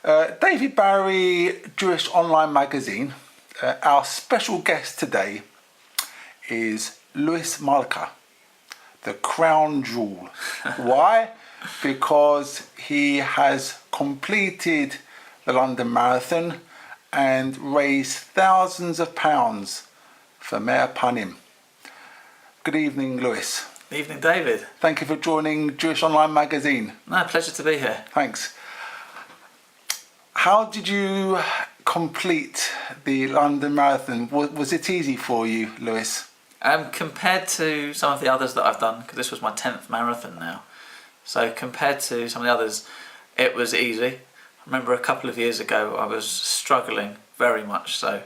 David Barry, Jewish online magazine. Our special guest today is Lewis Malka, the crown jewel. Why? Because he has completed the London Marathon and raised thousands of pounds for Meir Panim. Good evening, Lewis. Good evening, David. Thank you for joining Jewish Online Magazine. No, pleasure to be here. Thanks. How did you complete the London Marathon? Was it easy for you, Lewis? Compared to some of the others that I've done, because this was my 10th marathon now, so compared to some of the others, it was easy. I remember a couple of years ago I was struggling very much so,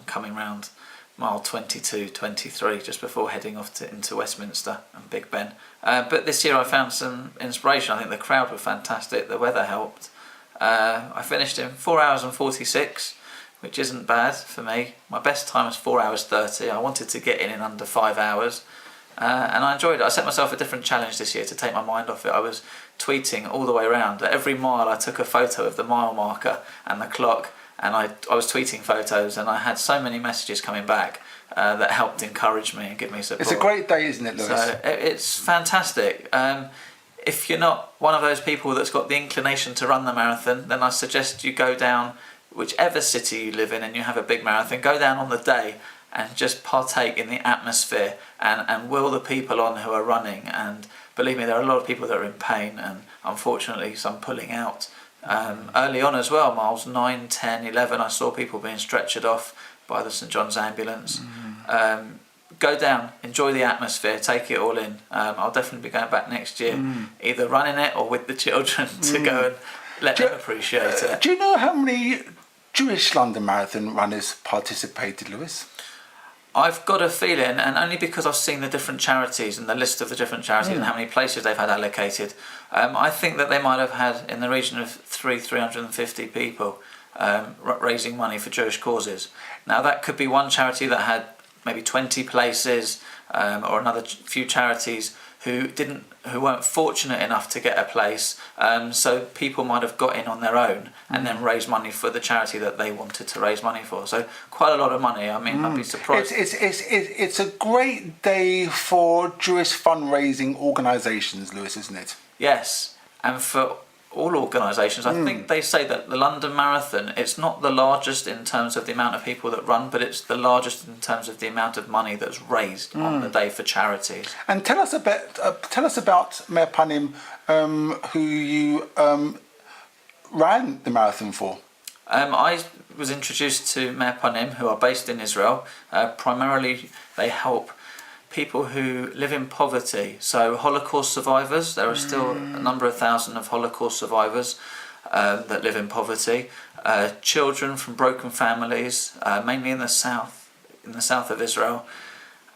coming round mile 22, 23, just before heading off into Westminster and Big Ben. But this year I found some inspiration. I think the crowd were fantastic, the weather helped. I finished in 4 hours and 46, which isn't bad for me. My best time was 4 hours 30. I wanted to get in under 5 hours, and I enjoyed it. I set myself a different challenge this year to take my mind off it. I was tweeting all the way around. At every mile I took a photo of the mile marker and the clock, and I was tweeting photos, and I had so many messages coming back that helped encourage me and give me support. It's a great day, isn't it, Lewis? So it's fantastic. If you're not one of those people that's got the inclination to run the marathon, then I suggest you go down whichever city you live in and you have a big marathon, go down on the day and just partake in the atmosphere and will the people on who are running. And believe me, there are a lot of people that are in pain, and unfortunately some pulling out. Early on as well, miles 9, 10, 11, I saw people being stretchered off by the St John's ambulance. Go down, enjoy the atmosphere, take it all in. I'll definitely be going back next year, either running it or with the children to go and let them appreciate it. Do you know how many Jewish London Marathon runners participated, Lewis? I've got a feeling, and only because I've seen the different charities and the list of the different charities and how many places they've had allocated, I think that they might have had in the region of 350 people raising money for Jewish causes. Now that could be one charity that had maybe 20 places, or another few charities who weren't fortunate enough to get a place, so people might have got in on their own and then raised money for the charity that they wanted to raise money for. So quite a lot of money. I mean, I'd be surprised. It's a great day for Jewish fundraising organisations, Lewis, isn't it? Yes, and for all organisations. I think they say that the London Marathon, it's not the largest in terms of the amount of people that run, but it's the largest in terms of the amount of money that's raised on the day for charities. And tell us about Meir Panim, who you ran the marathon for. I was introduced to Meir Panim, who are based in Israel. Primarily, they help people who live in poverty, so Holocaust survivors. There are still a number of thousand of Holocaust survivors that live in poverty. Children from broken families, mainly in the south of Israel.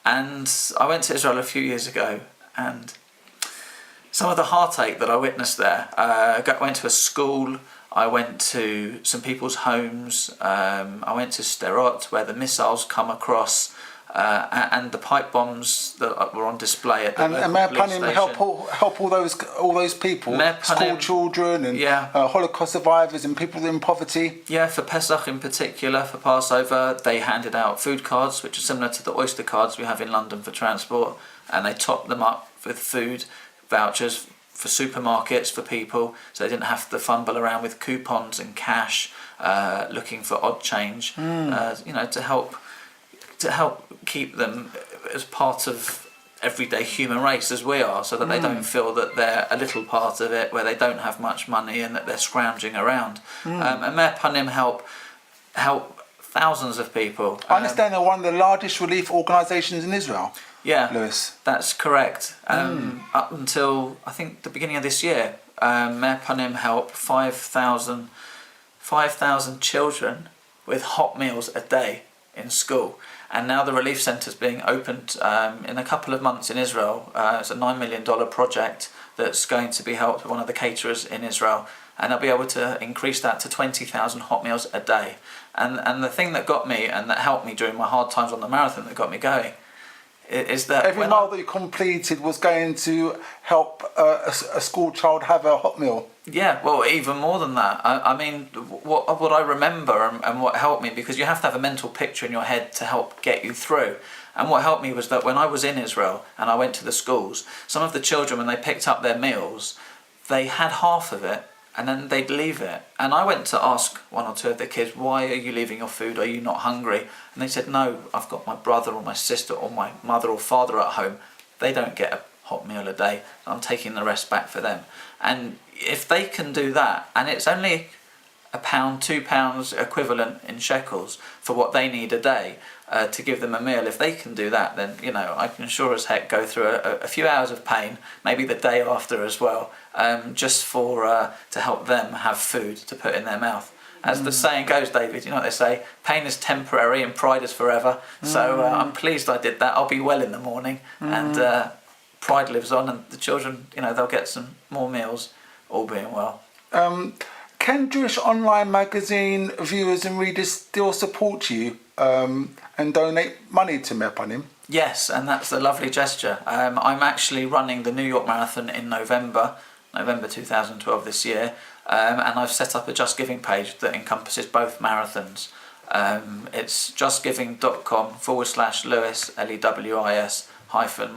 And I went to Israel a few years ago, and some of the heartache that I witnessed there. I went to a school. I went to some people's homes. I went to Sderot, where the missiles come across. And the pipe bombs that were on display at the and Meir Panim help all those people, school children and Holocaust survivors and people in poverty. Yeah, for Pesach in particular, for Passover, they handed out food cards, which are similar to the Oyster cards we have in London for transport, and they topped them up with food vouchers for supermarkets for people, so they didn't have to fumble around with coupons and cash, looking for odd change, to help keep them as part of everyday human race as we are, so that they don't feel that they're a little part of it, where they don't have much money and that they're scrounging around. And Meir Panim help thousands of people. I understand they're one of the largest relief organisations in Israel. Yeah, Lewis. That's correct. Up until I think the beginning of this year, Meir Panim helped 5,000 children with hot meals a day in school. And now the relief centre is being opened in a couple of months in Israel. It's a $9 million project that's going to be helped by one of the caterers in Israel, and they'll be able to increase that to 20,000 hot meals a day. And the thing that got me and that helped me during my hard times on the marathon, that got me going, is that every when mile that you completed was going to help a school child have a hot meal. Yeah, well, even more than that. I mean, what I remember and what helped me, because you have to have a mental picture in your head to help get you through. And what helped me was that when I was in Israel and I went to the schools, some of the children, when they picked up their meals, they had half of it and then they'd leave it. And I went to ask one or two of the kids, why are you leaving your food? Are you not hungry? And they said, no, I've got my brother or my sister or my mother or father at home. They don't get a hot meal a day. I'm taking the rest back for them. And if they can do that, and it's only £1, £2 equivalent in shekels for what they need a day to give them a meal, if they can do that, then I can sure as heck go through a few hours of pain, maybe the day after as well, just for to help them have food to put in their mouth. As the saying goes, David, you know what they say, pain is temporary and pride is forever. So I'm pleased I did that. I'll be well in the morning, and pride lives on, and the children, they'll get some more meals, all being well. Can Jewish online magazine viewers and readers still support you and donate money to Meir Panim? Yes, and that's a lovely gesture. I'm actually running the New York Marathon in November 2012 this year, and I've set up a Just Giving page that encompasses both marathons. It's justgiving.com /Lewis, Lewis -Malka,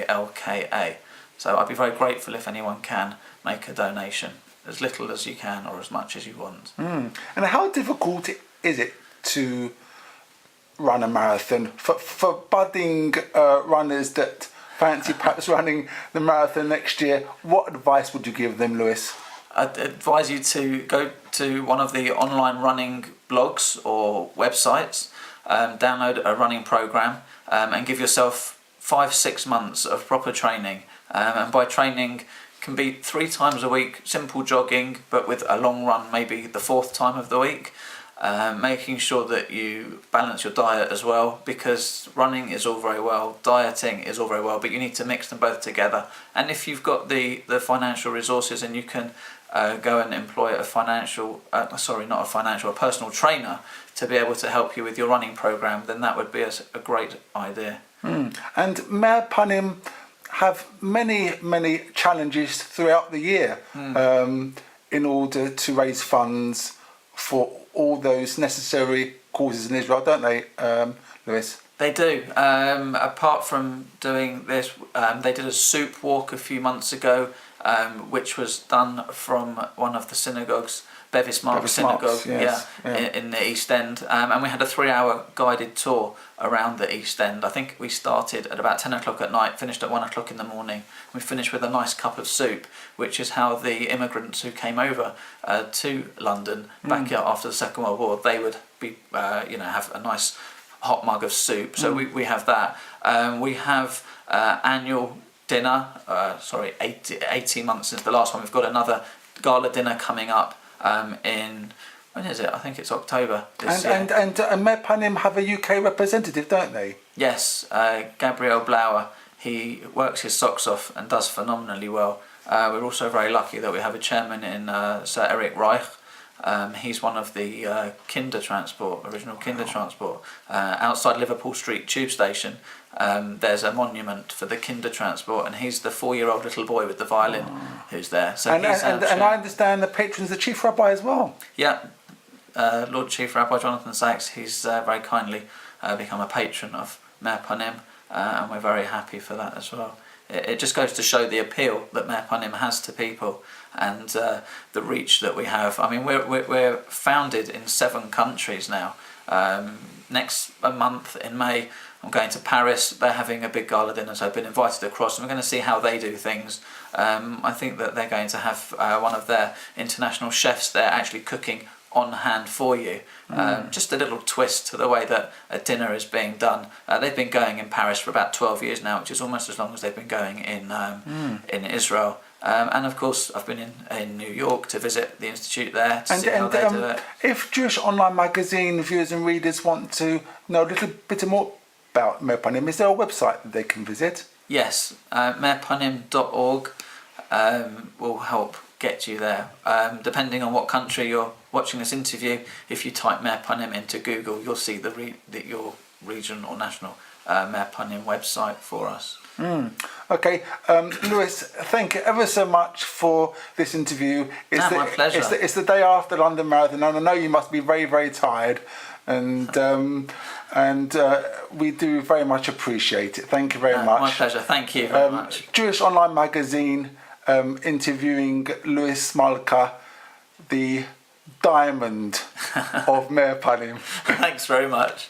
Malka. So I'd be very grateful if anyone can make a donation, as little as you can or as much as you want. And how difficult is it to run a marathon for budding runners that fancy perhaps running the marathon next year? What advice would you give them, Lewis? I'd advise you to go to one of the online running blogs or websites, download a running program, and give yourself 5-6 months of proper training. And by training can be 3 times a week, simple jogging, but with a long run maybe the 4th time of the week. Making sure that you balance your diet as well, because running is all very well, dieting is all very well, but you need to mix them both together. And if you've got the financial resources and you can go and employ a personal trainer to be able to help you with your running program, then that would be a great idea. And Meir Panim have many challenges throughout the year in order to raise funds for all those necessary causes in Israel, don't they, Lewis? They do. Apart from doing this, they did a soup walk a few months ago, which was done from one of the synagogues, Lewis Malka synagogue, in the East End, and we had a 3-hour guided tour around the East End. I think we started at about 10 o'clock at night, finished at 1 o'clock in the morning. We finished with a nice cup of soup, which is how the immigrants who came over to London back after the Second World War, they would be, have a nice hot mug of soup. So we have that. We have annual dinner. 18 months since the last one. We've got another gala dinner coming up. When is it? I think it's October this year. And Meir Panim have a UK representative, don't they? Yes, Gabriel Blauer. He works his socks off and does phenomenally well. We're also very lucky that we have a chairman in Sir Eric Reich. He's one of the original Kinder Transport. Outside Liverpool Street Tube Station, there's a monument for the Kinder Transport, and he's the 4-year-old little boy with the violin who's there. So and I understand the patron's the Chief Rabbi as well. Yeah, Lord Chief Rabbi Jonathan Sachs, he's very kindly become a patron of Meir Panim, and we're very happy for that as well. It just goes to show the appeal that Meir Panim has to people, and the reach that we have. I mean, we're founded in 7 countries now. Next month in May, I'm going to Paris. They're having a big gala dinner, so I've been invited across, and we're going to see how they do things. I think that they're going to have one of their international chefs there actually cooking on hand for you. Just a little twist to the way that a dinner is being done. They've been going in Paris for about 12 years now, which is almost as long as they've been going in Israel. And of course, I've been in New York to visit the institute there to see how they do it. If Jewish Online Magazine viewers and readers want to know a little bit more about Meir Panim, is there a website that they can visit? Yes, meirpanim.org will help get you there. Depending on what country you're watching this interview, if you type Meir Panim into Google, you'll see your region or national Meir Panim website for us. Okay, Lewis, thank you ever so much for this interview. My pleasure. It's the day after London Marathon, and I know you must be very, very tired, and we do very much appreciate it. Thank you very much. My pleasure. Thank you very much. Jewish Online Magazine interviewing Lewis Malka, the diamond of Meir Panim. Thanks very much.